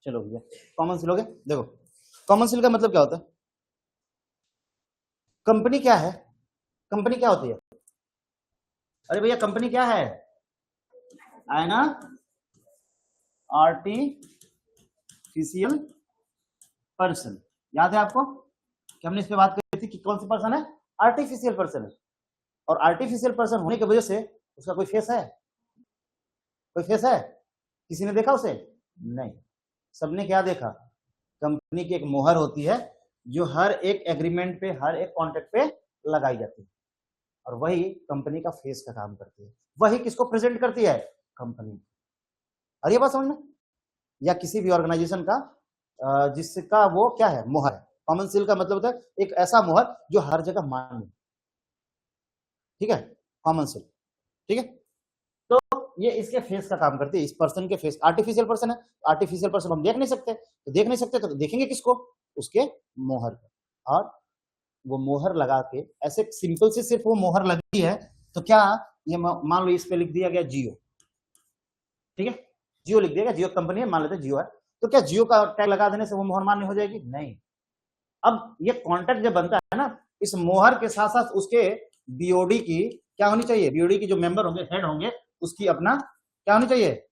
चलो भैया common cell हो गया। देखो कॉमन सेल का मतलब क्या होता है? कंपनी क्या है? कंपनी क्या होती है? अरे भैया कंपनी क्या है? ना आर्टिफिशियल पर्सन। याद है आपको कि हमने इस पे बात करी थी कि कौन सी पर्सन है? आर्टिफिशियल पर्सन है। और आर्टिफिशियल पर्सन होने की वजह से उसका कोई फेस है? कोई फेस है? किसी ने देखा उसे? नहीं। सबने क्या देखा? कंपनी की एक मोहर होती है जो हर एक एग्रीमेंट पे, हर एक कॉन्ट्रैक्ट पे लगाई जाती है, और वही कंपनी का फेस का काम करती है। वही किसको प्रेजेंट करती है? कंपनी। और ये बात समझ में? या किसी भी ऑर्गेनाइजेशन का जिसका वो क्या है? मोहर है। कॉमन सील का मतलब होता है एक ऐसा मोहर जो हर जगह मान्य। ठीक है, कॉमन सील। ठीक है, तो ये इसके फेस का काम करती है, इस पर्सन के फेस। आर्टिफिशियल पर्सन है, आर्टिफिशियल पर्सन हम देख नहीं सकते, तो देख नहीं सकते तो देखेंगे किसको? उसके मोहर को। और वो मोहर लगा के ऐसे सिंपल से सिर्फ वो मोहर लगी है, तो क्या ये मान लो इस पे लिख दिया गया जियो। ठीक है, जियो लिख दिया गया, जियो कंपनी है, मान लेते हैं जियो है, तो क्या जियो का टैग लगा देने से वो मोहर मान्य हो जाएगी? नहीं। अब ये कॉन्ट्रैक्ट जब बनता है ना, इस मोहर के साथ साथ उसके बीओडी की क्या होनी चाहिए? बीओडी की जो मेंबर होंगे, हेड होंगे, उसकी अपना क्या होनी चाहिए?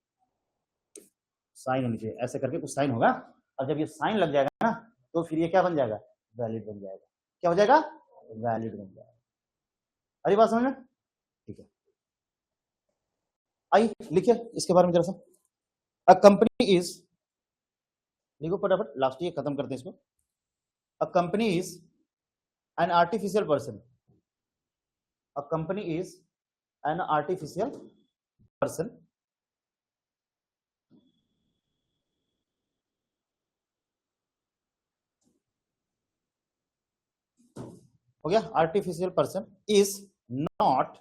साइन होनी चाहिए। ऐसे करके कुछ साइन होगा, और जब ये साइन लग जाएगा ना, तो फिर ये क्या बन जाएगा? वैलिड बन जाएगा। क्या हो जाएगा? वैलिड बन जाएगा। अरे बात समझ में? ठीक है, आइए लिखिए इसके बारे में जरा सा। अ कंपनी इज, लिखो फटाफट, लास्ट ये खत्म करते हैं इसको। A company is an artificial person. A company is an artificial person हो गया। आर्टिफिशियल पर्सन इज नॉट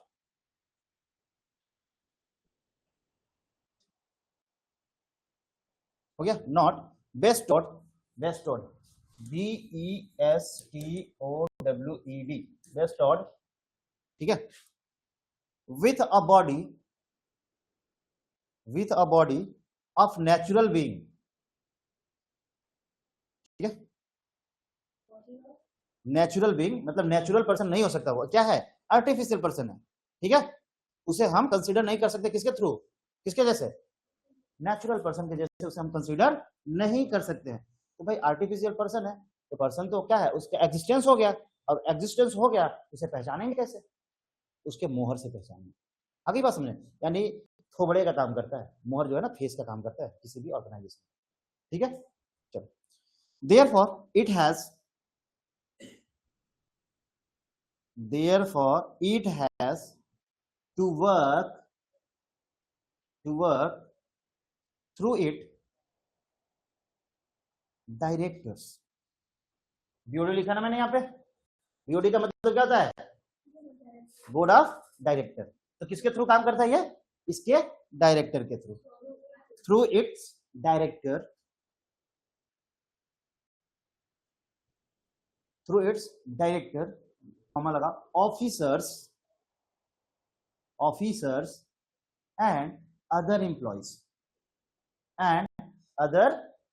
हो गया, not bestowed, bestowed BESTOWED, bestowed, ठीक है, with a body of natural being. ठीक है, नेचुरल बीइंग मतलब नेचुरल पर्सन नहीं हो सकता, वो क्या है? आर्टिफिशियल पर्सन है। ठीक है, उसे हम कंसीडर नहीं कर सकते किसके थ्रू? किसके जैसे? नेचुरल पर्सन के जैसे उसे हम कंसीडर नहीं कर सकते हैं। तो भाई आर्टिफिशियल पर्सन है, तो पर्सन तो क्या है? उसका एग्जिस्टेंस हो गया, और एग्जिस्टेंस हो गया, उसे पहचानेंगे कैसे? उसके मोहर से पहचानेंगे। आगे बात समझे? यानी थोबड़े का काम करता है मोहर, जो है ना, फेस का काम करता है किसी भी ऑर्गेनाइजेशन। ठीक है, चलो। Therefore it has to work through it directors। BOD लिखा ना मैंने यहाँ पे, बीओडी का मतलब क्या होता है? Board of director. तो किसके थ्रू काम करता है ये? इसके डायरेक्टर के through. Through it's director, through it's director, comma लगा, ऑफिसर्स एंड अदर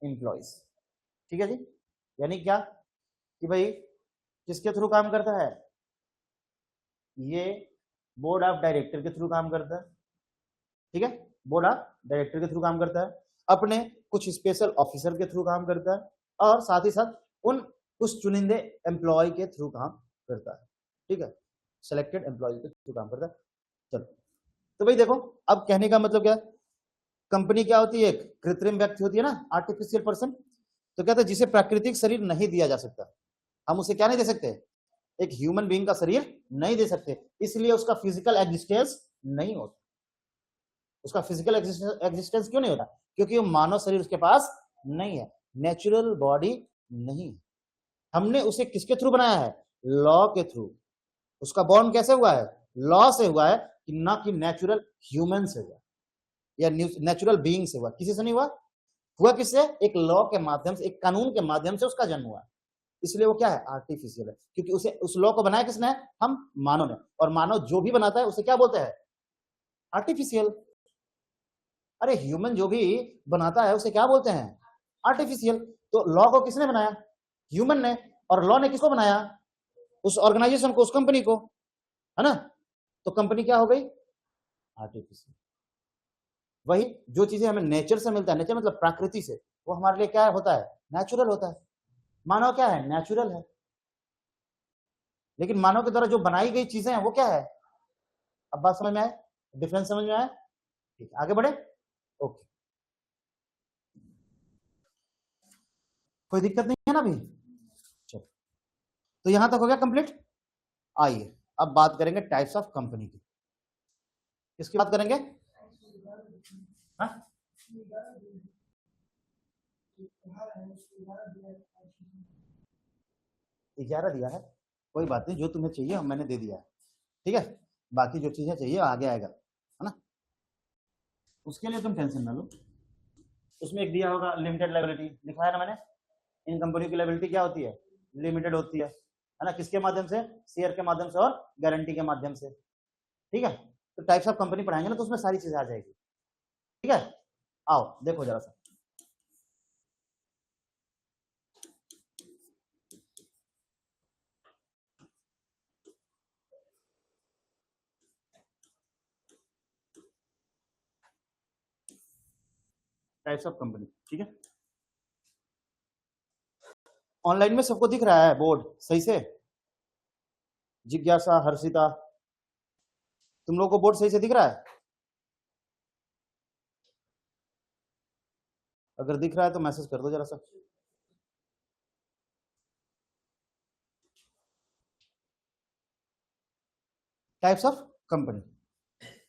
एम्प्लॉइज, ठीक है जी। यानी क्या कि भाई किसके थ्रू काम करता है? ये बोर्ड ऑफ डायरेक्टर के थ्रू काम करता है। ठीक है, बोर्ड ऑफ डायरेक्टर के थ्रू काम करता है, अपने कुछ स्पेशल ऑफिसर के थ्रू काम करता है, और साथ ही साथ उन कुछ चुनिंदे एम्प्लॉय के थ्रू काम करता है। ठीक है, सिलेक्टेड एम्प्लॉय के थ्रू काम करता है। चलो, तो भाई देखो, अब कहने का मतलब क्या है? कंपनी क्या होती है? एक कृत्रिम व्यक्ति होती है ना, आर्टिफिशियल पर्सन। तो कहते हैं जिसे प्राकृतिक शरीर नहीं दिया जा सकता, हम उसे क्या नहीं दे सकते? एक ह्यूमन बीइंग का शरीर नहीं दे सकते, इसलिए उसका फिजिकल एग्जिस्टेंस नहीं होता। उसका फिजिकल एग्जिस्टेंस क्यों नहीं होता? क्योंकि वो मानव शरीर उसके पास नहीं है, नेचुरल बॉडी नहीं है। हमने उसे किसके थ्रू बनाया है? लॉ के थ्रू। उसका बॉन्ड कैसे हुआ है? लॉ से हुआ है, कि ना कि नेचुरल ह्यूमन से हुआ, या नेचुरल बीइंग से हुआ। किसी से नहीं हुआ। हुआ किससे? एक लॉ के माध्यम से, एक कानून के माध्यम से उसका जन्म हुआ। इसलिए वो क्या है? आर्टिफिशियल है, क्योंकि उसे, उस लॉ को बनाया किसने? हम, मानव ने। और मानव जो भी बनाता है उसे क्या बोलते हैं? आर्टिफिशियल। अरे ह्यूमन जो भी बनाता है उसे क्या बोलते हैं? आर्टिफिशियल। तो लॉ को किसने बनाया? ह्यूमन ने। और लॉ ने किसको बनाया? उस ऑर्गेनाइजेशन को, उस कंपनी को, है ना। तो कंपनी क्या हो गई? आर्टिफिशियल। वही जो चीजें हमें नेचर से मिलता है, नेचर मतलब प्रकृति से, वो हमारे लिए क्या होता है? नेचुरल होता है। मानव क्या है? नेचुरल है। लेकिन मानव के द्वारा जो बनाई गई चीजें हैं वो क्या है? अब बात समझ में आए? डिफरेंस समझ में आया? ठीक, आगे बढ़े। ओके, कोई दिक्कत नहीं है ना अभी? चलो, तो यहां तक हो गया कंप्लीट। आइए अब बात करेंगे टाइप्स ऑफ कंपनी की। किसकी बात करेंगे? हाँ? इजारा दिया है, कोई बात नहीं, जो तुम्हें चाहिए मैंने दे दिया है, ठीक है। बाकी जो चीजें चाहिए आगे आएगा, है ना। उसके लिए तुम टेंशन ना लो। उसमें एक दिया होगा लिमिटेड लायबिलिटी, लिखा है ना मैंने। इन कंपनियों की लायबिलिटी क्या होती है? लिमिटेड होती है ना। किसके माध्यम से? शेयर के माध्यम से और गारंटी के माध्यम से, ठीक है। तो टाइप्स ऑफ कंपनी पढ़ाएंगे ना, तो उसमें सारी चीजें आ जाएगी, ठीक है। आओ देखो जरा सा। टाइप्स ऑफ कंपनी, ठीक है। ऑनलाइन में सबको दिख रहा है बोर्ड सही से? जिज्ञासा, हर्षिता, तुम लोग को बोर्ड सही से दिख रहा है? अगर दिख रहा है तो मैसेज कर दो जरा सा। टाइप्स ऑफ कंपनी,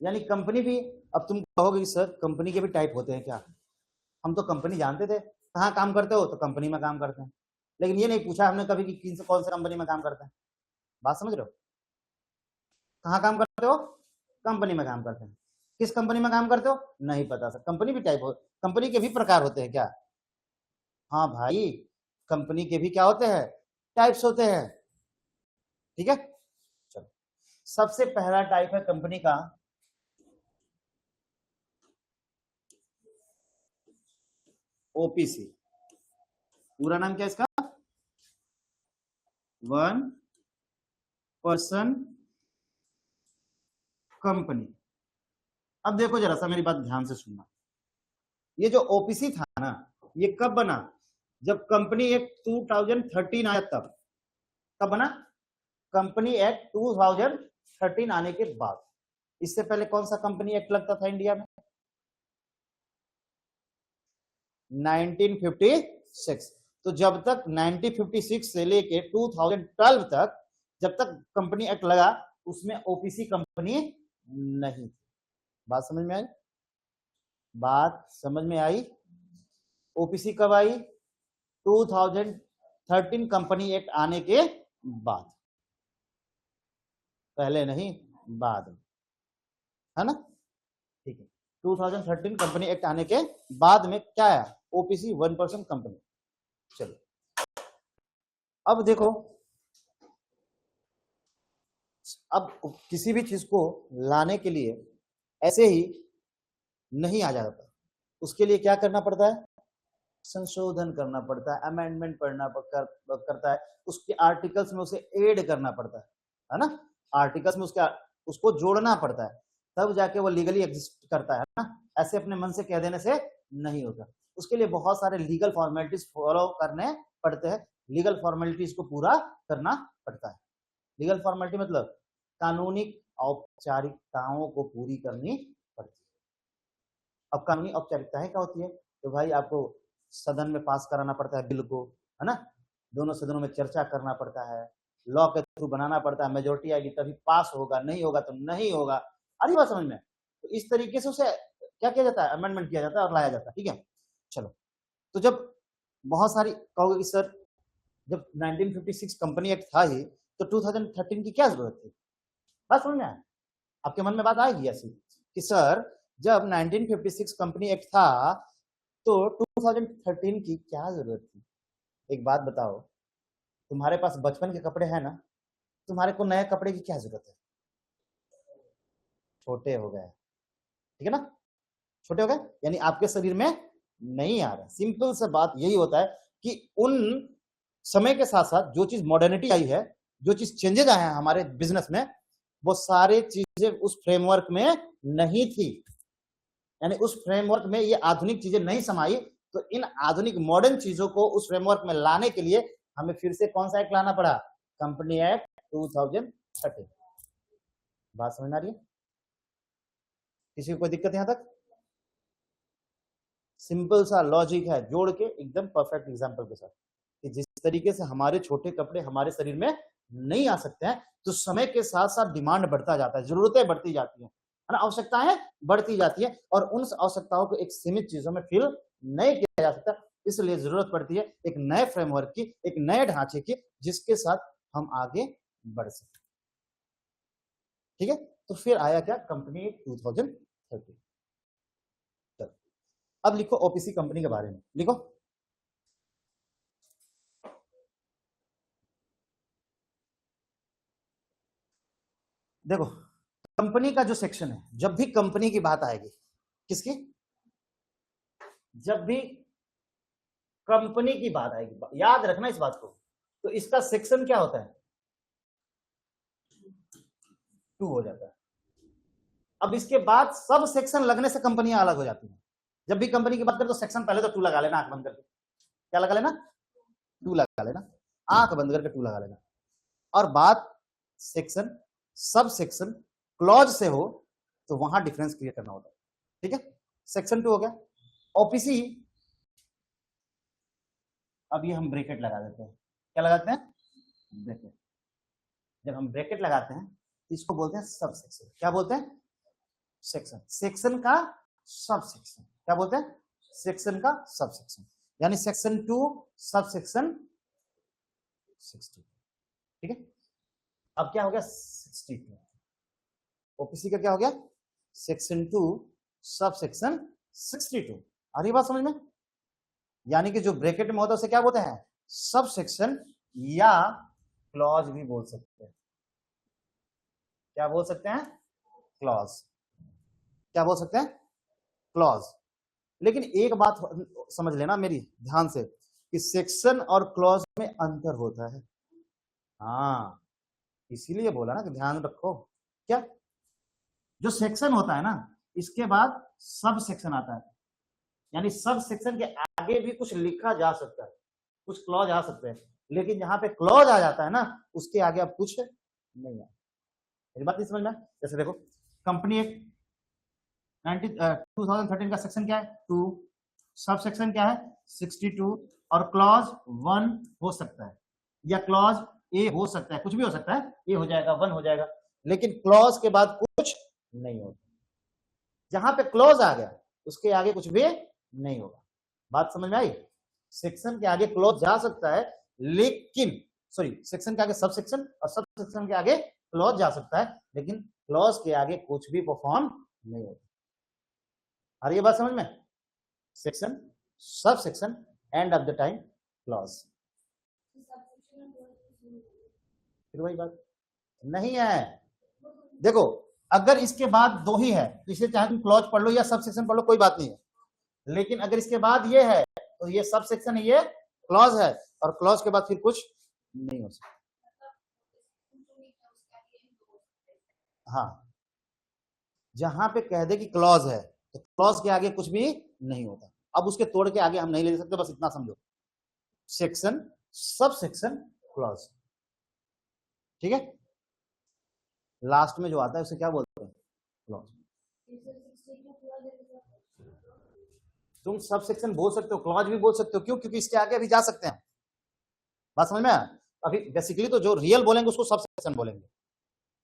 यानी कंपनी भी, अब तुम कहोगे सर कंपनी के भी टाइप होते हैं क्या? हम तो कंपनी जानते थे, कहाँ काम करते हो? तो कंपनी में काम करते हैं। लेकिन ये नहीं पूछा हमने कभी कि किन से कौन सा कंपनी में काम करते हैं। बात समझ रहे हो? कहाँ काम करते हो? कंपनी में काम करते हैं। किस कंपनी में काम करते हो? नहीं पता सर। कंपनी भी टाइप हो, कंपनी के भी प्रकार होते हैं क्या? हाँ भाई, कंपनी के भी क्या होते हैं? टाइप्स होते हैं, ठीक है। चलो, सबसे पहला टाइप है कंपनी का ओपीसी। पूरा नाम क्या है इसका? One person company. अब देखो जरा सा, मेरी बात ध्यान से सुनना। ये जो ओपीसी था ना, ये कब बना? जब कंपनी एक्ट 2013 आया तब। कब बना? कंपनी एक्ट 2013 आने के बाद। इससे पहले कौन सा कंपनी एक्ट लगता था इंडिया में? 1956। तो जब तक 1956 से लेके 2012 तक, जब तक कंपनी एक्ट लगा, उसमें ओपीसी कंपनी नहीं थी। बात समझ में आई? बात समझ में आई? ओपीसी कब आई? 2013 कंपनी एक्ट आने के बाद, पहले नहीं, बाद, है ना। ठीक है, 2013 कंपनी एक्ट आने के बाद में क्या आया? OPC, one person company. चलो अब देखो, अब किसी भी चीज को लाने के लिए ऐसे ही नहीं आ जाता, उसके लिए क्या करना पड़ता है? संशोधन करना पड़ता है, अमेंडमेंट करता है, उसके आर्टिकल्स में उसे ऐड करना पड़ता है ना। आर्टिकल्स में उसको जोड़ना पड़ता है, तब जाके वो लीगली एग्जिस्ट करता है ना। ऐसे अपने मन से कह देने से नहीं होता। उसके लिए बहुत सारे लीगल फॉर्मेलिटीज फॉलो करने पड़ते हैं, लीगल फॉर्मेलिटीज को पूरा करना पड़ता है। लीगल फॉर्मेलिटी मतलब कानूनी औपचारिकताओं को पूरी करनी पड़ती है। अब कानूनी औपचारिकताएं क्या होती है? तो भाई आपको सदन में पास कराना पड़ता है बिल को, है ना। दोनों सदनों में चर्चा करना पड़ता है, लॉ के थ्रू बनाना पड़ता है, मेजोरिटी आएगी तभी पास होगा, नहीं होगा तो नहीं होगा। आ रही बात समझ में? तो इस तरीके से उसे क्या किया जाता है? अमेंडमेंट किया जाता है और लाया जाता है, ठीक है। चलो, तो जब बहुत सारी कहोगे कि सर जब 1956 कंपनी एक्ट था ही, तो 2013 की क्या जरूरत थी? बात समझ में आया? आपके मन में बात आएगी ऐसी कि सर जब 1956 कंपनी एक्ट था तो 2013 की क्या जरूरत थी? एक बात बताओ, तुम्हारे पास बचपन के कपड़े हैं ना, तुम्हारे को नए कपड़े की क्या जरूरत है? छोटे हो गए, ठीक है ना। छोटे हो गए यानी आपके शरीर में नहीं आ रहा। सिंपल सा बात यही होता है कि उन समय के साथ साथ जो चीज मॉडर्निटी आई है, जो चीज चेंजेस आए हैं हमारे बिजनेस में, वो सारे चीजें उस फ्रेमवर्क में नहीं थी। यानी उस फ्रेमवर्क में ये आधुनिक चीजें नहीं समाई। तो इन आधुनिक मॉडर्न चीजों को उस फ्रेमवर्क में लाने के लिए हमें फिर से कौन सा एक्ट लाना पड़ा? Company act 2013। बात समझ आ रही है? किसी को कोई दिक्कत यहां तक? सिंपल सा लॉजिक है, जोड़ के एकदम परफेक्ट एग्जांपल के साथ कि जिस तरीके से हमारे छोटे कपड़े हमारे शरीर में नहीं आ सकते हैं, तो समय के साथ साथ डिमांड बढ़ता जाता है, जरूरतें बढ़ती जाती हैं, है ना, आवश्यकताएं बढ़ती जाती है, और उन आवश्यकताओं को एक सीमित चीजों में फिल नहीं किया जा सकता। इसलिए जरूरत पड़ती है एक नए फ्रेमवर्क की, एक नए ढांचे की, जिसके साथ हम आगे बढ़ सकें। ठीक है, तो फिर आया क्या? कंपनी 2013। अब लिखो ओपीसी कंपनी के बारे में, लिखो। देखो, कंपनी का जो सेक्शन है, जब भी कंपनी की बात आएगी, किसकी? जब भी कंपनी की बात आएगी, याद रखना इस बात को, तो इसका सेक्शन क्या होता है? 2 हो जाता है। अब इसके बाद सब सेक्शन लगने से कंपनियां अलग हो जाती हैं। जब भी कंपनी की बात करें तो सेक्शन पहले तो 2 लगा लेना, आंख बंद करके। क्या लगा लेना? 2 लगा लेना, आंख बंद करके 2 लगा लेना। और बात सेक्शन, सब सेक्शन, क्लॉज से हो तो वहां डिफरेंस क्रिएट करना होता है। ठीक है, सेक्शन 2 हो गया। ओपीसी, अब ये हम ब्रैकेट लगा देते हैं। क्या लगाते हैं? ब्रैकेट। जब हम ब्रैकेट लगाते हैं इसको बोलते हैं सब सेक्शन। क्या बोलते हैं? सेक्शन। सेक्शन का सब सेक्शन। क्या बोलते हैं? सेक्शन का सब सेक्शन। यानी सेक्शन 2 सब सेक्शन 60। ठीक है, अब क्या हो गया? 62। ओपीसी का क्या हो गया? Section 2 sub section 62। आ रही बात समझ में? यानी कि जो ब्रैकेट में होता है उसे क्या बोलते हैं? सब सेक्शन, या क्लॉज भी बोल सकते हैं। क्या बोल सकते हैं? क्लॉज। क्या बोल सकते हैं? क्लॉज। लेकिन एक बात समझ लेना मेरी ध्यान से, कि सेक्शन और क्लॉज में अंतर होता है। हाँ, इसीलिए बोला ना कि ध्यान रखो। क्या? जो सेक्शन होता है ना, इसके बाद सब सेक्शन आता है। यानी सब सेक्शन के आगे भी कुछ लिखा जा सकता है, कुछ क्लॉज आ सकते हैं, लेकिन जहां पे क्लॉज आ जाता है ना, उसके आगे अब कुछ नहीं है। मेरी बात नहीं समझ में? जैसे देखो, कंपनी एक 2013 का सेक्शन क्या है? 2। सब सेक्शन क्या है? 62। और क्लॉज 1 हो सकता है, या क्लॉज ए हो सकता है, कुछ भी हो सकता है, ए हो जाएगा, 1 हो जाएगा, लेकिन क्लॉज के बाद कुछ नहीं होता। जहां पे क्लॉज आ गया उसके आगे कुछ भी नहीं होगा। बात समझ में आई? सेक्शन के आगे क्लॉज जा सकता है, लेकिन सेक्शन के आगे सब सेक्शन, और सब सेक्शन के आगे क्लॉज जा सकता है, लेकिन क्लॉज के आगे कुछ भी परफॉर्म नहीं होता। आ रही है बात समझ में? Section, sub section, end of the time clause. फिर वही बात नहीं है। देखो, अगर इसके बाद 2 ही है तो इसे चाहे तुम क्लॉज पढ़ लो या सब सेक्शन पढ़ लो, कोई बात नहीं है। लेकिन अगर इसके बाद ये है तो ये सब सेक्शन है, ये क्लॉज है, और क्लॉज के बाद फिर कुछ नहीं हो सकता। हाँ, जहां पे कह दे कि क्लॉज है तो क्लॉज के आगे कुछ भी नहीं होता। अब उसके तोड़ के आगे हम नहीं ले सकते, बस इतना समझो। Section, sub section, clause. ठीक है, लास्ट में जो आता है उसे क्या बोलते हैं? क्लॉज। तुम सब सेक्शन बोल सकते हो, क्लॉज भी बोल सकते हो। क्यों? क्योंकि इसके आगे अभी जा सकते हैं। बात समझ में आया? अभी बेसिकली तो जो रियल बोलेंगे उसको सब सेक्शन बोलेंगे,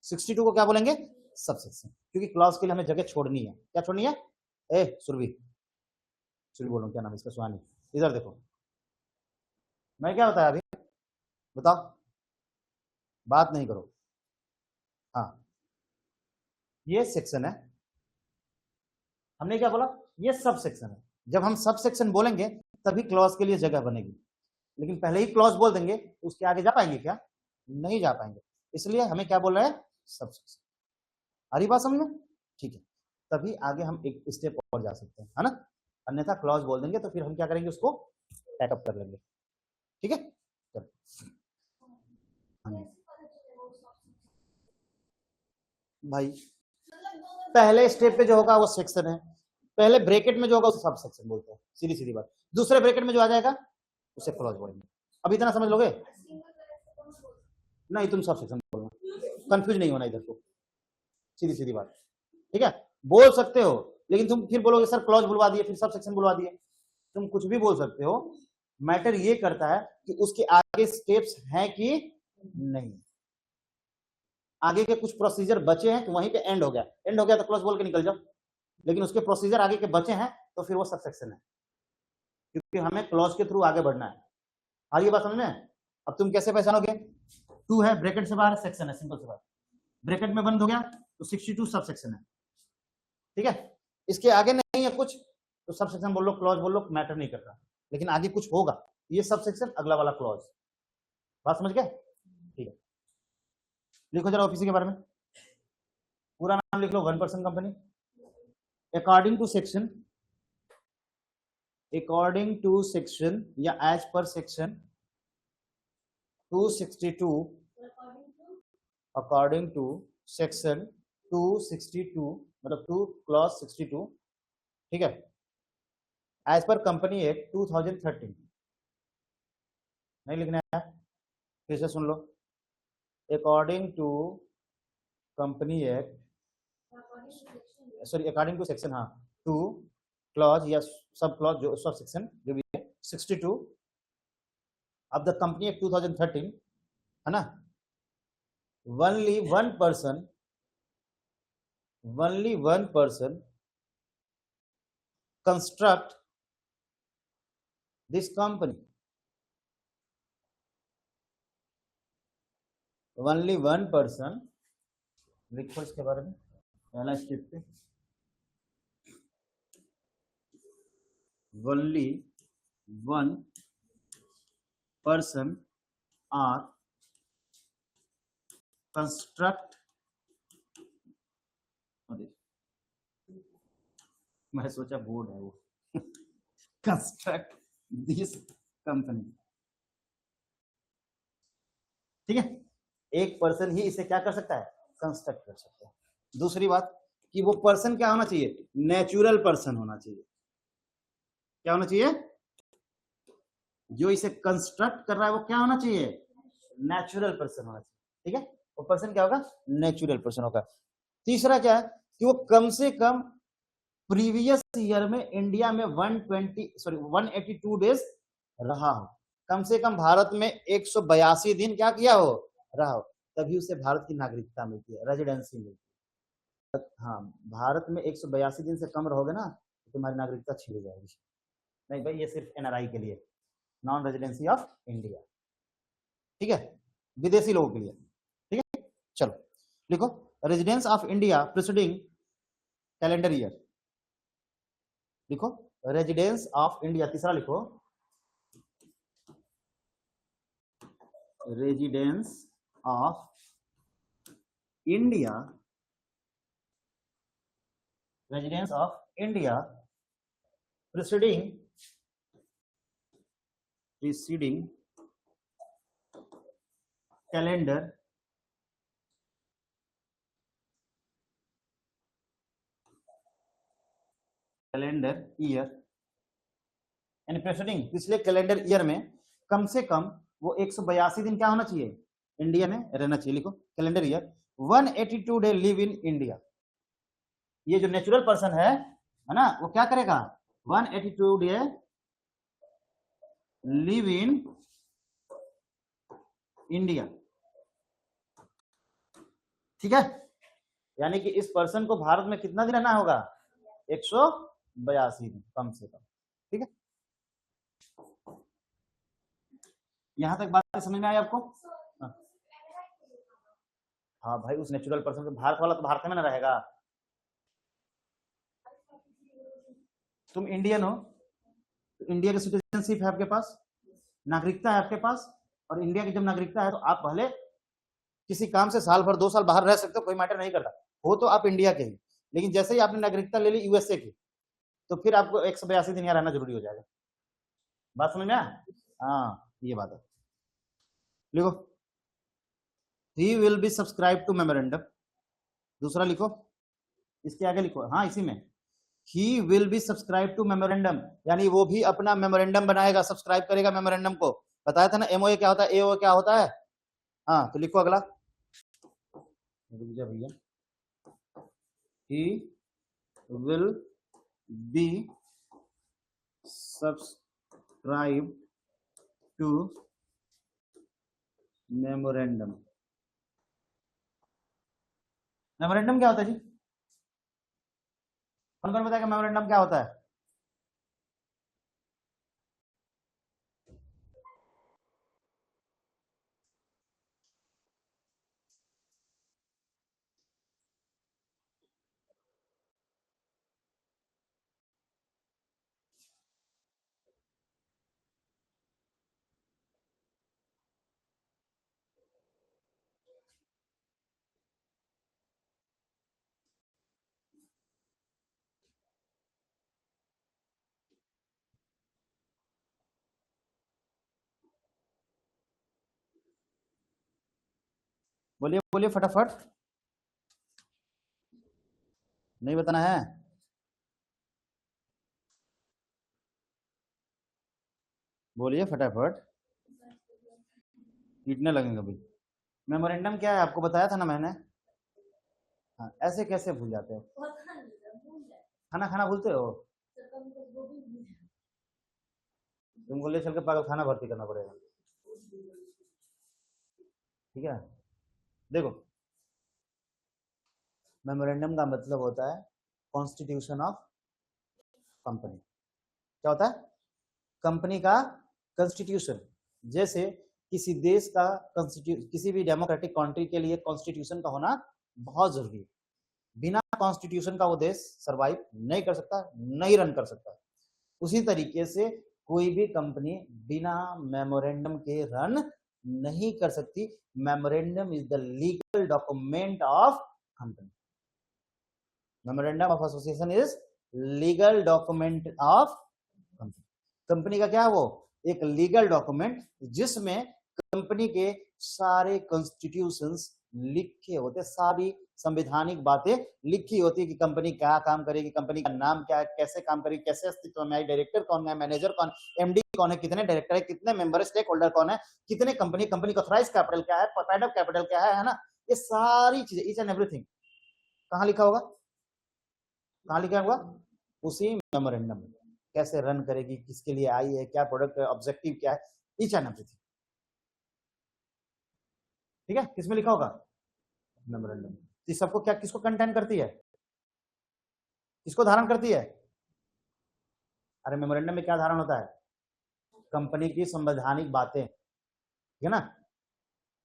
62 को क्या बोलेंगे? सब सेक्शन, क्योंकि क्लॉज के लिए हमें जगह छोड़नी है। क्या छोड़नी है? ए सुरभि, सुरभि बोलो, क्या नाम है इसका? सुहानी, इधर देखो, मैं क्या बताया अभी? बताओ, बात नहीं करो। हाँ, ये सेक्शन है, हमने क्या बोला? ये सब सेक्शन है। जब हम सब सेक्शन बोलेंगे तभी क्लॉज के लिए जगह बनेगी, लेकिन पहले ही क्लॉज बोल देंगे उसके आगे जा पाएंगे क्या? नहीं जा पाएंगे। इसलिए हमें क्या बोल रहा है? Sub section. हरी बात समझ में? ठीक है, तभी आगे हम एक स्टेप और जा सकते हैं, है ना? अन्यथा क्लॉज बोल देंगे तो फिर हम क्या करेंगे, उसको पैकअप कर लेंगे। ठीक है, भाई पहले स्टेप पे जो होगा वो सेक्शन है, पहले ब्रैकेट में जो होगा उसे सब सेक्शन बोलते हैं, सीधी सीधी बात। दूसरे ब्रैकेट में जो आ जाएगा उसे क्लॉज बोलेंगे। अब इतना समझ लोगे? नहीं, तुम सब सेक्शन बोलना, कंफ्यूज नहीं होना इधर को, सीधी सीधी बात। ठीक है, बोल सकते हो, लेकिन तुम फिर बोलोगे सर क्लॉज बुलवा दिए, फिर सब सेक्शन बुलवा दिए। तुम कुछ भी बोल सकते हो, मैटर ये करता है कि उसके आगे स्टेप्स हैं कि नहीं, आगे के कुछ प्रोसीजर बचे हैं तो वहीं पे एंड हो गया, एंड हो गया तो क्लॉज बोल के निकल जाओ, लेकिन उसके प्रोसीजर आगे के बचे हैं तो फिर वो सब सेक्शन है, क्योंकि हमें क्लॉज के थ्रू आगे बढ़ना है। आ रही है बात समझ में? अब तुम कैसे पहचानोगे? 2 है, ब्रैकेट से बाहर सेक्शन है, सिंपल सी बात। ब्रैकेट में बंद हो गया तो 62 सब सेक्शन है। ठीक है, इसके आगे नहीं है कुछ तो सब सेक्शन बोल लो, क्लॉज बोल लो, मैटर नहीं करता, लेकिन आगे कुछ होगा, ये सब सेक्शन, अगला वाला क्लॉज। बात समझ गए? ठीक है, लिखो जरा ऑफिस के बारे में, पूरा नाम लिख लो, 1% कंपनी। अकॉर्डिंग टू सेक्शन या एज पर सेक्शन 262, अकॉर्डिंग टू सेक्शन 262 मतलब 2 क्लॉज 62, ठीक है, एज पर कंपनी एक्ट 2013, नहीं लिखना है, फिर से सुन लो, according to company act, sorry according to section, हाँ 2 क्लॉज या सब क्लॉज जो सब सेक्शन जो भी है 62 ऑफ द कंपनी एक्ट 2013, है ना, only one person construct this company, only one person, लिखो इसके बारे में पहला स्टेप पे, only one person or construct, मैं सोचा बोर्ड है वो कंस्ट्रक्ट दिस कंपनी। ठीक है, एक पर्सन ही इसे क्या कर सकता है, कंस्ट्रक्ट कर सकता है। दूसरी बात कि वो पर्सन क्या होना चाहिए, नेचुरल पर्सन होना चाहिए। क्या होना चाहिए? जो इसे कंस्ट्रक्ट कर रहा है वो क्या होना चाहिए, नेचुरल पर्सन होना चाहिए। ठीक है, वो पर्सन क्या होगा, नेचुरल पर्सन होगा। तीसरा क्या है कि वो कम से कम प्रीवियस ईयर में इंडिया में 182 डेज रहा हो, कम से कम भारत में 182 दिन क्या किया हो, रहा हो, तभी उसे भारत की नागरिकता मिलती है, रेजिडेंसी मिलती है। हाँ, भारत में 182 दिन से कम रहोगे ना तो तुम्हारी नागरिकता छीन जाएगी। नहीं भाई, ये सिर्फ एनआरआई के लिए, नॉन रेजिडेंसी ऑफ इंडिया। ठीक है, विदेशी लोगों के लिए। ठीक है, चलो लिखो, residence of India preceding calendar year, लिखो रेजिडेंस ऑफ इंडिया। तीसरा लिखो, residence of India, residence of India preceding calendar year, यानी प्रीसीडिंग पिछले कैलेंडर ईयर में कम से कम वो 182 दिन क्या होना चाहिए, इंडिया में रहना चाहिए। लिखो calendar year, 182 day live in India. ये जो नेचुरल पर्सन है ना, वो क्या करेगा, 182 डे लिव इन इंडिया। ठीक है, यानी कि इस पर्सन को भारत में कितना दिन रहना होगा, 182 दिन कम से कम। ठीक है, यहां तक बात समझ में आई आपको? हाँ भाई, उस नेचुरल पर्सन से, भारत वाला तो भारत में ना रहेगा। तुम इंडियन हो तो इंडिया की सिटीजनशिप है आपके पास, नागरिकता है आपके पास, और इंडिया की जब नागरिकता है तो आप पहले किसी काम से साल भर 2 साल बाहर रह सकते हो, कोई मैटर नहीं करता, हो तो आप इंडिया के ही, लेकिन जैसे ही आपने नागरिकता ले ली यूएसए की तो फिर आपको 182 दिन यहाँ रहना जरूरी हो जाएगा। बात समझ में आया? हाँ, ये बात है। लिखो, he will be subscribe to memorandum. दूसरा लिखो, इसके आगे लिखो, हाँ इसी में, he will be subscribe to memorandum, यानी वो भी अपना मेमोरेंडम बनाएगा, सब्सक्राइब करेगा मेमोरेंडम को। बताया था ना एमओए क्या होता है, एओए क्या होता है। हाँ, तो लिखो अगला, भैया, he will be subscribe to memorandum। Memorandum क्या होता है जी? कौन कौन बताएगा मेमोरेंडम क्या होता है? बोलिए बोलिए फटाफट, नहीं बताना है? बोलिए फटाफट, पीटने लगेंगे अभी। मेमोरेंडम क्या है आपको बताया था ना मैंने। हाँ, ऐसे कैसे भूल जाते हो? खाना खाना भूलते हो? तुमको ले चल के पागल खाना भर्ती करना पड़ेगा, ठीक है? देखो, मेमोरेंडम का मतलब होता है कॉन्स्टिट्यूशन ऑफ कंपनी। क्या होता है? कंपनी का कॉन्स्टिट्यूशन। जैसे किसी देश का किसी भी डेमोक्रेटिक कंट्री के लिए कॉन्स्टिट्यूशन का होना बहुत जरूरी है। बिना कॉन्स्टिट्यूशन का वो देश सरवाइव नहीं कर सकता, नहीं रन कर सकता। उसी तरीके से कोई भी कंपनी बिना मेमोरेंडम के रन नहीं कर सकती। Memorandum is the legal document of company. Memorandum of association is legal document of company. Company का क्या है? वो एक लीगल डॉक्यूमेंट जिसमें कंपनी के सारे कॉन्स्टिट्यूशंस लिखे होते, सारी संवैधानिक बातें लिखी होती है कि कंपनी क्या काम करेगी, कंपनी का नाम क्या है, कैसे काम करेगी, कैसे अस्तित्व में आई, डायरेक्टर कौन है, मैनेजर कौन, एमडी कौन है, कितने डायरेक्टर है, कितने मेंबर, स्टेक होल्डर कौन है, कितने कंपनी का ऑथराइज्ड कैपिटल क्या है, टाइड अप कैपिटल क्या है ना, ये सारी चीजें, ईच एंड एवरीथिंग कहां लिखा होगा? कहां लिखा होगा? उसी मेमोरेंडम में। कैसे रन करेगी, किसके लिए आई है, क्या प्रोडक्ट ऑब्जेक्टिव क्या है, ईच एंड एवरीथिंग, ठीक है? किसमें लिखा होगा? मेमोरेंडम। ये सबको क्या, किसको कंटेन करती है, किसको धारण करती है? अरे मेमोरेंडम में क्या धारण होता है? कंपनी की संवैधानिक बातें, ठीक है ना?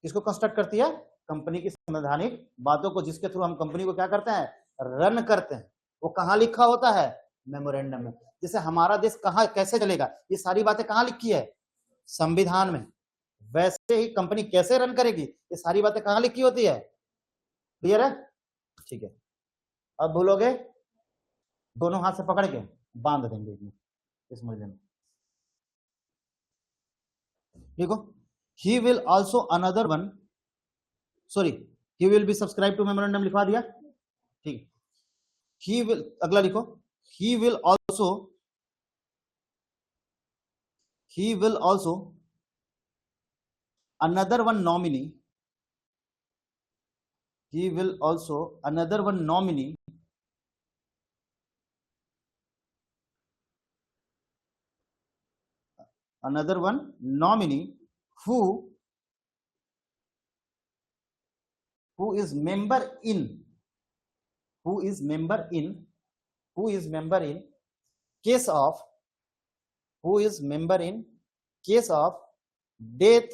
किसको कंस्ट्रक्ट करती है? कंपनी की संवैधानिक बातों को, जिसके थ्रू हम कंपनी को क्या करते हैं? रन करते हैं। वो कहां लिखा होता है? मेमोरेंडम में। जैसे हमारा देश कहां कैसे चलेगा, ये सारी बातें कहां लिखी है? संविधान में। वैसे ही कंपनी कैसे रन करेगी, ये सारी बातें कहां लिखी होती है? क्लियर है? ठीक है। अब बोलोगे, दोनों हाथ से पकड़ के बांध देंगे इस महीने में। देखो, he will also another one, sorry, he will be subscribed to memorandum लिखवा दिया, ठीक है। he will, अगला लिखो, he will also another one nominee, he will also another one nominee who is member in case of death,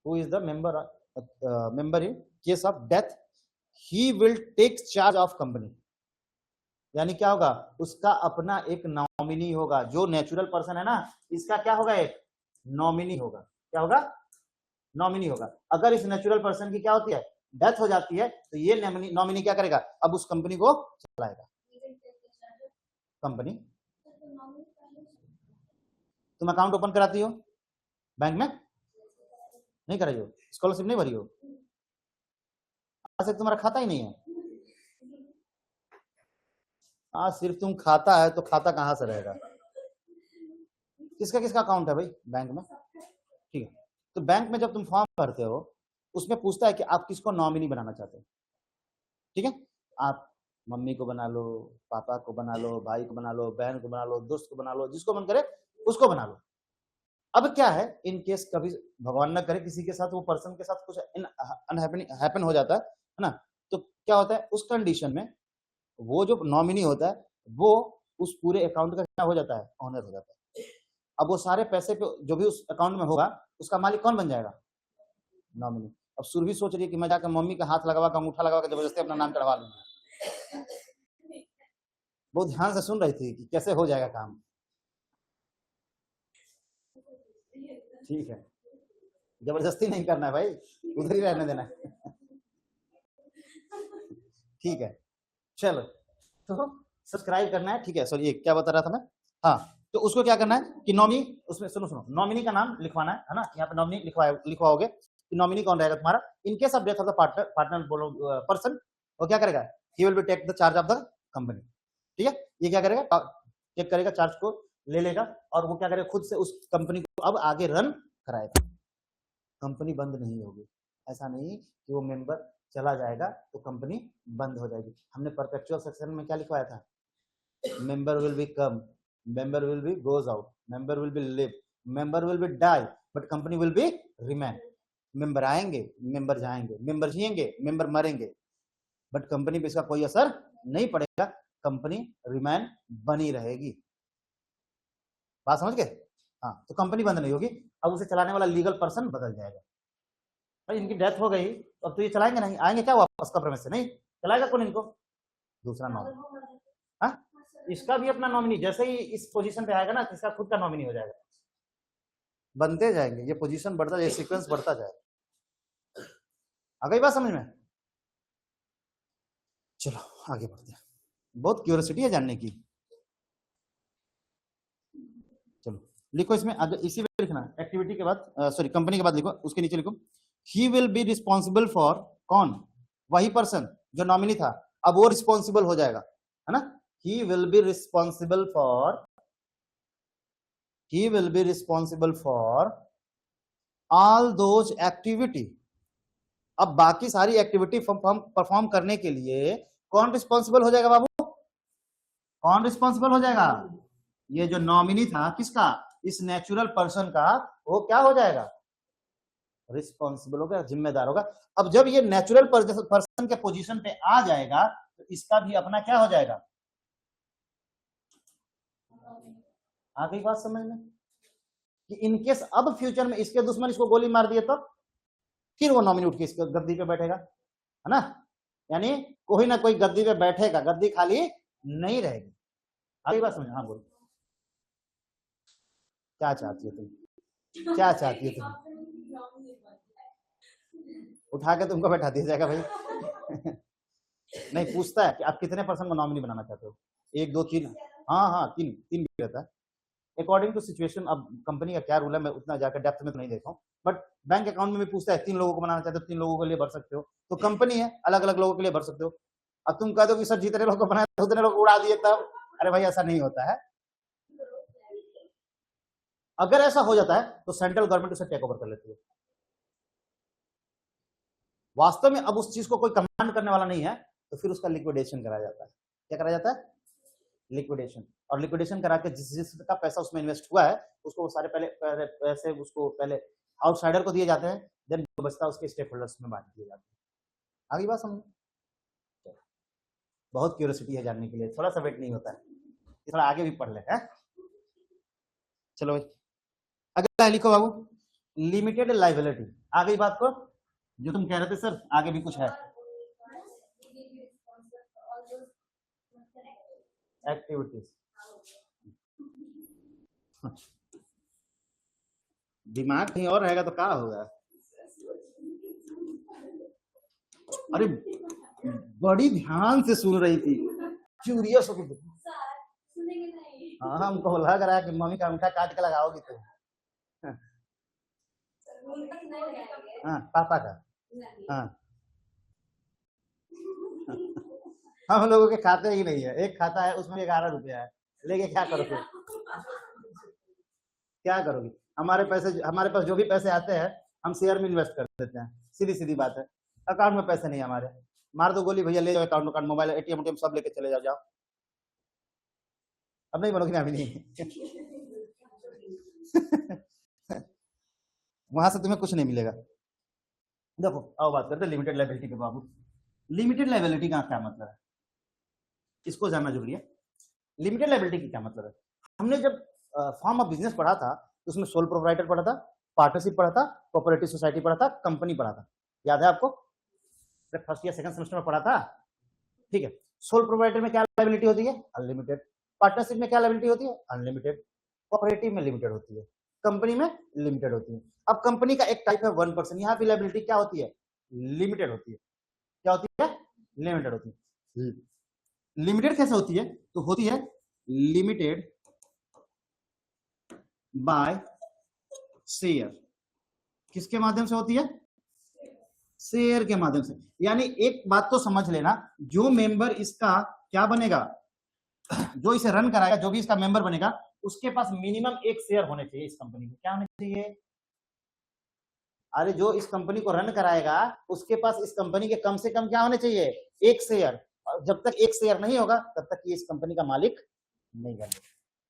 who is the member in case of death, he will take charge of company। यानी क्या होगा? उसका अपना एक nominee होगा। जो natural person है ना, इसका क्या होगा? एक नॉमिनी होगा। क्या होगा? नॉमिनी होगा। अगर इस नेचुरल पर्सन की क्या होती है? डेथ हो जाती है तो ये नॉमिनी क्या करेगा, अब उस कंपनी को चलाएगा। कंपनी तुम अकाउंट ओपन कराती हो बैंक में, नहीं कराई हो, स्कॉलरशिप नहीं भरी हो, आज तक तुम्हारा खाता ही नहीं है। आज सिर्फ तुम खाता है तो खाता कहां से रहेगा, किसका किसका अकाउंट है भाई बैंक में, ठीक है। तो बैंक में जब तुम फॉर्म भरते हो उसमें पूछता है कि आप किसको नॉमिनी बनाना चाहते हो, ठीक है। आप मम्मी को बना लो, पापा को बना लो, भाई को बना लो, बहन को बना लो, दोस्त को बना लो, जिसको मन करे उसको बना लो। अब क्या है, इन केस कभी भगवान न करे किसी के साथ वो पर्सन के साथ कुछ हैपन हो जाता है ना, तो क्या होता है उस कंडीशन में वो जो नॉमिनी होता है वो उस पूरे अकाउंट का क्या हो जाता है, ऑनर हो जाता है। अब वो सारे पैसे पे जो भी उस अकाउंट में होगा उसका मालिक कौन बन जाएगा, नॉमिनी। अब सुरभि सोच रही है कि मैं जाकर मम्मी का हाथ लगवा कर अंगूठा लगवा कर जबरदस्ती अपना नाम चढ़वा लूंगी। बहुत ध्यान से सुन रही थी कि कैसे हो जाएगा काम, ठीक है, जबरदस्ती नहीं करना है भाई, उधर ही रहने देना है। ठीक है, चलो तो सब्सक्राइब करना है, ठीक है। सॉरी क्या बता रहा था मैं, हाँ, तो उसको क्या करना है कि नॉमिनी, उसमें सुनो सुनो, नॉमिनी का नाम लिखवाना है ना, यहाँ पे नॉमिनी लिखवाओगे कि नॉमिनी कौन रहेगा तुम्हारा। In case of death of the partner बोलो पर्सन, वो क्या करेगा, he will be take the charge of the company, ठीक है। ये क्या करेगा, टेक करेगा, चार्ज को ले लेगा और वो क्या करेगा, खुद से उस कंपनी को अब आगे रन कराएगा। कंपनी बंद नहीं होगी, ऐसा नहीं कि वो मेंबर चला जाएगा तो कंपनी बंद हो जाएगी। हमने परपेचुअल सेक्शन में क्या लिखवाया था, member will be come, member will be goes out, member will be live, member will be die, but company will be remain. Member आएंगे, मेंबर जाएंगे, मेंबर जिएंगे, मेंबर मरेंगे, बट कंपनी पे इसका कोई असर नहीं पड़ेगा, कंपनी रिमेन बनी रहेगी। बात समझ गए, हाँ। तो कंपनी बंद नहीं होगी, अब उसे चलाने वाला लीगल पर्सन बदल जाएगा। भाई इनकी डेथ हो गई तो अब तो ये चलाएंगे नहीं, आएंगे क्या वापस कब्र में से, नहीं चलाएगा कौन इनको, दूसरा नॉमिनी। हाँ, इसका भी अपना नॉमिनी, जैसे ही इस पोजीशन पे आएगा ना इसका खुद का नॉमिनी हो जाएगा, बनते जाएंगे, ये पोजीशन बढ़ता जाए, सीक्वेंस बढ़ता जाए। आ गई बात समझ में, चलो आगे बढ़ते हैं, बहुत क्यूरियोसिटी है जानने की। चलो लिखो इसमें, इसी में लिखना एक्टिविटी के बाद, सॉरी कंपनी के बाद लिखो, उसके नीचे लिखो he will be responsible for, कौन, वही पर्सन जो नॉमिनी था, अब वो रिस्पॉन्सिबल हो जाएगा, है ना। ही will be responsible for, he will be responsible for all those activity। अब बाकी सारी एक्टिविटी परफॉर्म करने के लिए कौन रिस्पॉन्सिबल हो जाएगा बाबू, कौन रिस्पॉन्सिबल हो जाएगा, ये जो नॉमिनी था किसका, इस नेचुरल पर्सन का, वो क्या हो जाएगा, रिस्पॉन्सिबल होगा, जिम्मेदार होगा। अब जब ये नेचुरल पर्सन के पोजीशन पे आ जाएगा तो इसका भी अपना क्या हो जाएगा, आ गई बात समझ में, कि इनकेस अब फ्यूचर में इसके दुश्मन इसको गोली मार दिए तो फिर वो नॉमिनी उठ के इसके गद्दी पे बैठेगा, है ना। यानी कोई ना कोई गद्दी पे बैठेगा, गद्दी खाली नहीं रहेगी। आगे बात समझ, हाँ बोलो क्या चाहती हो तुम, क्या चाहती हो तुम, उठा के तुमको बैठा दिया जाएगा भाई। नहीं, पूछता है कि आप कितने पर्सन को नॉमिनी बनाना चाहते हो, 1 2 3, हाँ हाँ 3 3 भी रहता है अकॉर्डिंग टू सिचुएशन। अब कंपनी का क्या रूल है मैं उतना जाकर डेप्थ में तो नहीं देखा हूँ, बट बैंक अकाउंट में भी पूछता है 3 लोगों को बनाना चाहते हो, 3 लोगों के लिए भर सकते हो, तो कंपनी है अलग अलग लोगों के लिए भर सकते हो। अब तुम कह दो कि सर जितने लोगों को बनाया उतने लोग उड़ा दिए तब, अरे भाई ऐसा नहीं होता है। अगर ऐसा हो जाता है तो सेंट्रल गवर्नमेंट उसे टेक ओवर कर लेती है। वास्तव में अब उस चीज को कोई कमांड करने वाला नहीं है तो फिर उसका लिक्विडेशन कराया जाता है। क्या कराया जाता है, लिक्विडेशन। और लिक्विडेशन करा के जिसका पैसा उसमें इन्वेस्ट हुआ है उसको सारे पहले पैसे उसको पहले आउटसाइडर को दिए जाते हैं, देन जो बचता है उसके स्टेक होल्डर्स में बांट दिए जाते हैं। आगे बात समझ, बहुत क्यूरियोसिटी है जानने के लिए, थोड़ा सा वेट नहीं होता है, थोड़ा आगे भी पढ़ ले है। चलो भाई अगला लिखो बाबू, लिमिटेड लाइबिलिटी। आ गई बात को, जो तुम कह रहे थे सर आगे भी कुछ है, एक्टिविटीज। दिमाग कहीं और रहेगा तो क्या होगा। अरे बड़ी ध्यान से सुन रही थी, क्यूरियस होकर। हाँ, हमको लग रहा है कि मम्मी का अंगूठा काट के लगाओगी तो। हाँ, पापा का। हाँ, हम लोगों के खाते ही नहीं है, एक खाता है उसमें 11 रुपया है, लेके क्या करोगे? क्या करोगे? हमारे पास जो भी पैसे आते हैं हम शेयर में इन्वेस्ट कर देते हैं, सीधी सीधी बात है। अकाउंट में पैसे नहीं हमारे, मार दो गोली भैया, ले जाओ अकाउंट अकाउंट, मोबाइल, एटीएम सब लेके चले जाओ। अब नहीं बनोगी ना, अभी नहीं। वहां से तुम्हें कुछ नहीं मिलेगा। देखो, आओ बात करते हैं लिमिटेड लायबिलिटी के बाबू। लिमिटेड लायबिलिटी का क्या मतलब है, इसको जानना जरूरी है। लिमिटेड लायबिलिटी की क्या मतलब है? हमने जब फॉर्म ऑफ बिजनेस पढ़ा था तो उसमें सोल प्रोप्राइटर पढ़ा था, पार्टनरशिप पढ़ा था, कोऑपरेटिव सोसाइटी पढ़ा था, कंपनी पढ़ा था। याद है आपको? फर्स्ट या सेकंड सेमेस्टर में पढ़ा था। ठीक है। सोल प्रोप्राइटर में क्या लायबिलिटी होती है? अनलिमिटेड। पार्टनरशिप में क्या लायबिलिटी होती है? अनलिमिटेड। कोऑपरेटिव में लिमिटेड होती है, कंपनी में लिमिटेड होती है। अब कंपनी का एक टाइप है 1%, यहाँ पे लायबिलिटी क्या होती है? लिमिटेड होती है। क्या होती है? लिमिटेड होती है। लिमिटेड कैसे होती है? तो होती है लिमिटेड बाय शेयर। किसके माध्यम से होती है? शेयर के माध्यम से। यानी एक बात तो समझ लेना, जो मेंबर इसका क्या बनेगा, जो इसे रन कराएगा, जो भी इसका मेंबर बनेगा, उसके पास मिनिमम एक शेयर होने चाहिए इस कंपनी में। क्या होने चाहिए? अरे जो इस कंपनी को रन कराएगा उसके पास इस कंपनी के कम से कम क्या होने चाहिए? एक शेयर। और जब तक एक शेयर नहीं होगा तब तक ये इस कंपनी का मालिक नहीं बनेगा,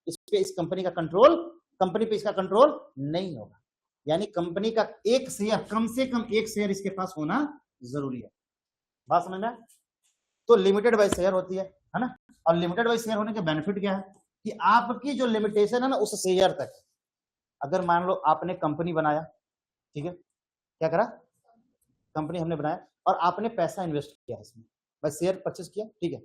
इस पे इस कंपनी का कंट्रोल, कंपनी पे इसका कंट्रोल नहीं होगा। यानी कंपनी का एक शेयर, कम से कम एक शेयर इसके पास होना जरूरी है। बात समझ में? तो लिमिटेड बाय शेयर होती है ना? और लिमिटेड बाय शेयर होने के बेनिफिट क्या है कि आपकी जो लिमिटेशन है ना उस शेयर तक। अगर मान लो आपने कंपनी बनाया, ठीक है, क्या करा? कंपनी हमने बनाया और आपने पैसा इन्वेस्ट किया इसमें, बस शेयर परचेस किया, ठीक है।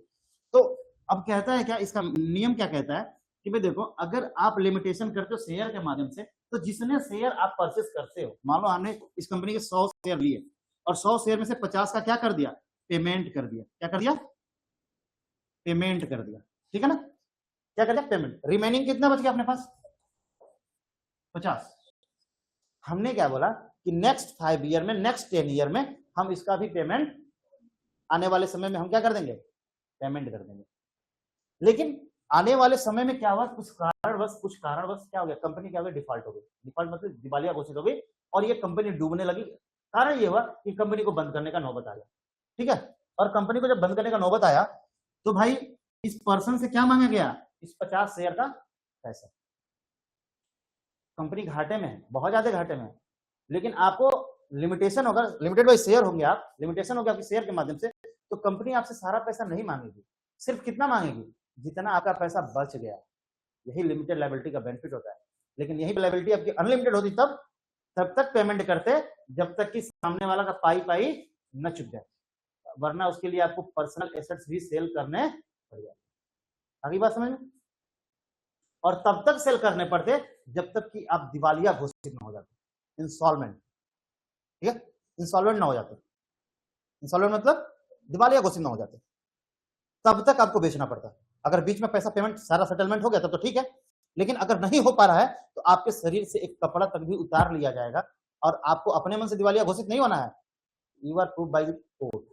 तो अब कहता है क्या, इसका नियम क्या कहता है कि भाई देखो, अगर आप लिमिटेशन करते हो शेयर के माध्यम से, तो जितने शेयर आप परचेस करते हो, मान लो हमने इस कंपनी के 100 शेयर लिए और 100 शेयर में से 50 का क्या कर दिया? पेमेंट कर दिया। क्या कर दिया? पेमेंट कर दिया। ठीक है ना? क्या कर दिया? पेमेंट। रिमेनिंग कितना बच गया अपने पास? 50। हमने क्या बोला कि नेक्स्ट 5 ईयर में, नेक्स्ट 10 ईयर में हम इसका भी पेमेंट आने वाले समय में हम क्या कर देंगे? पेमेंट कर देंगे। लेकिन आने वाले समय में क्या हुआ, कुछ कारणवश क्या हो गया, कंपनी क्या हो गई? डिफॉल्ट हो गई। डिफॉल्ट मतलब दिवालिया घोषित हो गई और ये कंपनी डूबने लगी। कारण ये हुआ कि कंपनी को बंद करने का नौबत आ गया। ठीक है। और कंपनी को जब बंद करने का नौबत आया तो भाई इस पर्सन से क्या मांगा गया? इस 50 शेयर का पैसा। कंपनी घाटे में है, बहुत ज्यादा घाटे में है, लेकिन आपको लिमिटेशन होगा, लिमिटेड बाय शेयर होंगे आप, लिमिटेशन होगा आपके शेयर के माध्यम से, तो कंपनी आपसे सारा पैसा नहीं मांगेगी, सिर्फ कितना मांगेगी? जितना आपका पैसा बच गया। यही लिमिटेड लायबिलिटी का बेनिफिट होता है। लेकिन यही लायबिलिटी आपकी अनलिमिटेड होती तब तक पेमेंट करते जब तक कि सामने वाला का पाई पाई न चुक जाए, वरना उसके लिए आपको पर्सनल एसेट्स भी सेल करने पड़ जाते। आगे बात समझ में? और तब तक सेल करने पड़ते जब तक कि आप दिवालिया घोषित न हो जाते, इंस्टॉलमेंट। ठीक है, इंसॉल्वेंट ना हो जाते। इंसॉल्वेंट मतलब दिवालिया घोषित ना हो जाते, तब तक आपको बेचना पड़ता है। अगर बीच में पैसा पेमेंट सारा सेटलमेंट हो गया तब तो ठीक है, लेकिन अगर नहीं हो पा रहा है तो आपके शरीर से एक कपड़ा तक भी उतार लिया जाएगा और आपको अपने मन से दिवालिया घोषित नहीं होना है। You are prove by court.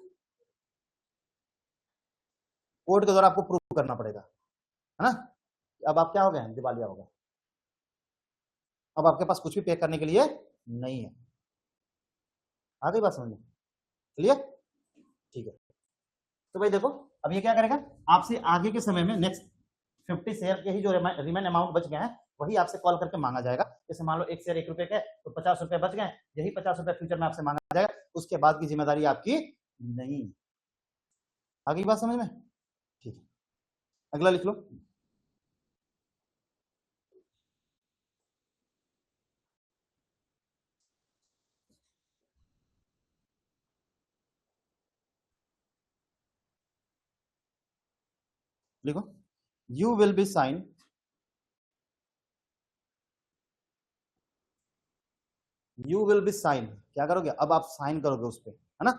Court के द्वारा आपको प्रूव करना पड़ेगा, है ना? अब आप क्या हो गए? दिवालिया हो गए। अब आपके पास कुछ भी पे करने के लिए नहीं है। आ गई बात समझ में? क्लियर? ठीक है। तो भाई देखो, अब ये क्या करेगा, आपसे आगे के समय में नेक्स्ट 50 शेयर के ही जो रिमेन अमाउंट बच गए हैं वही आपसे कॉल करके मांगा जाएगा। जैसे मान लो एक शेयर 1 रुपए का तो 50 रुपए बच गए, यही 50 रुपए फ्यूचर में आपसे मांगा जाएगा, उसके बाद की जिम्मेदारी आपकी नहीं। आगे बात समझ में? ठीक है, अगला लिख लो। लिखो, you will be sign, you will be sign, क्या करोगे? अब आप साइन करोगे उस पर, है ना?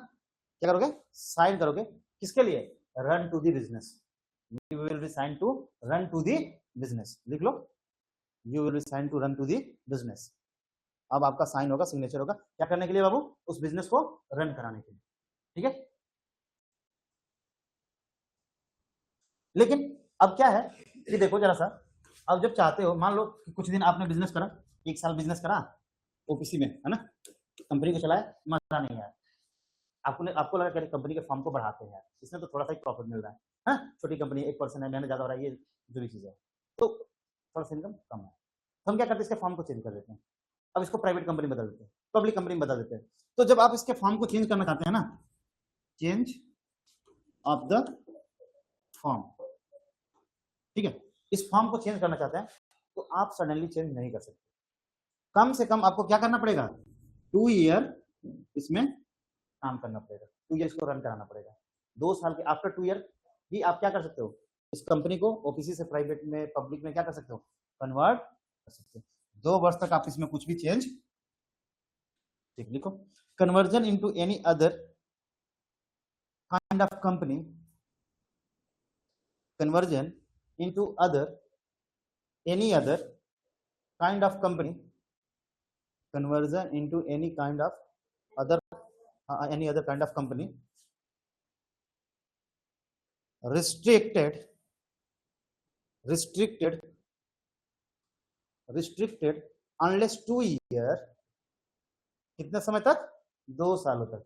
क्या करोगे, साइन करोगे, किसके लिए, run to the business, you will be sign to run to the business, लिख लो, you will be sign to run to the business. अब आपका साइन होगा, सिग्नेचर होगा, क्या करने के लिए बाबू, उस बिजनेस को रन कराने के लिए, ठीक है। लेकिन अब क्या है कि देखो जरा सा, अब जब चाहते हो, मान लो कि कुछ दिन आपने बिजनेस करा, 1 साल बिजनेस करा ओपीसी में, है ना, कंपनी को चलाया, मजा नहीं आया, आपको लगा कि कंपनी के फॉर्म को बढ़ाते हैं, इसमें तो थोड़ा सा प्रॉफिट मिल रहा है, हाँ? छोटी कंपनी 1% है, मैंने ज्यादा हो रहा है, ये जो भी चीज है, तो थोड़ा सा इनकम कम है, तो हम क्या करते हैं, इसके फॉर्म को चेंज कर देते हैं, अब इसको प्राइवेट कंपनी बदल देते हैं, पब्लिक कंपनी बदल देते हैं। तो जब आप इसके फॉर्म को चेंज करना चाहते हैं ना, चेंज ऑफ द फॉर्म, ठीक है, इस फॉर्म को चेंज करना चाहते हैं, तो आप सडनली चेंज नहीं कर सकते, कम से कम आपको क्या करना पड़ेगा, 2 ईयर इसमें काम करना पड़ेगा, 2 ईयर इसको रन कराना पड़ेगा, 2 साल के आफ्टर 2 ईयर ही आप क्या कर सकते हो, इस कंपनी को ओपीसी से प्राइवेट में, पब्लिक में क्या कर सकते हो, कन्वर्ट कर सकते हो। 2 वर्ष तक आप इसमें कुछ भी चेंज, ठीक, लिखो, conversion into any other kind of company, conversion into any other kind of company, conversion into any kind of other any other kind of company, restricted unless 2 year, कितने समय तक, 2 सालों तक,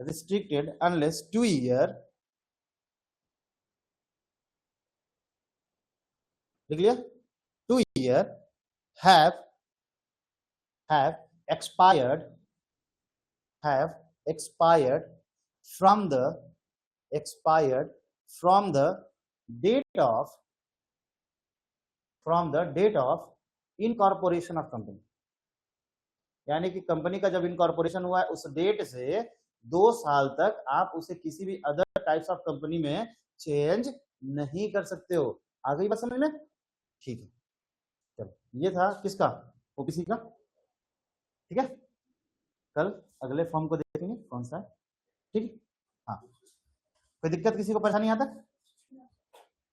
restricted unless 2 year, लिख लिया, 2 year have expired from the date of incorporation of company, यानी कि company का जब इनकॉर्पोरेशन हुआ है उस डेट से 2 साल तक आप उसे किसी भी अदर टाइप्स ऑफ कंपनी में चेंज नहीं कर सकते हो। आ गई बात समझ में? ठीक है, चलो ये था किसका, ओपीसी का, ठीक है। कल अगले फॉर्म को देखेंगे कौन सा है, ठीक है। हाँ, कोई दिक्कत, किसी को परेशानी यहाँ तक?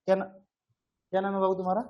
क्या नाम है बाबू तुम्हारा?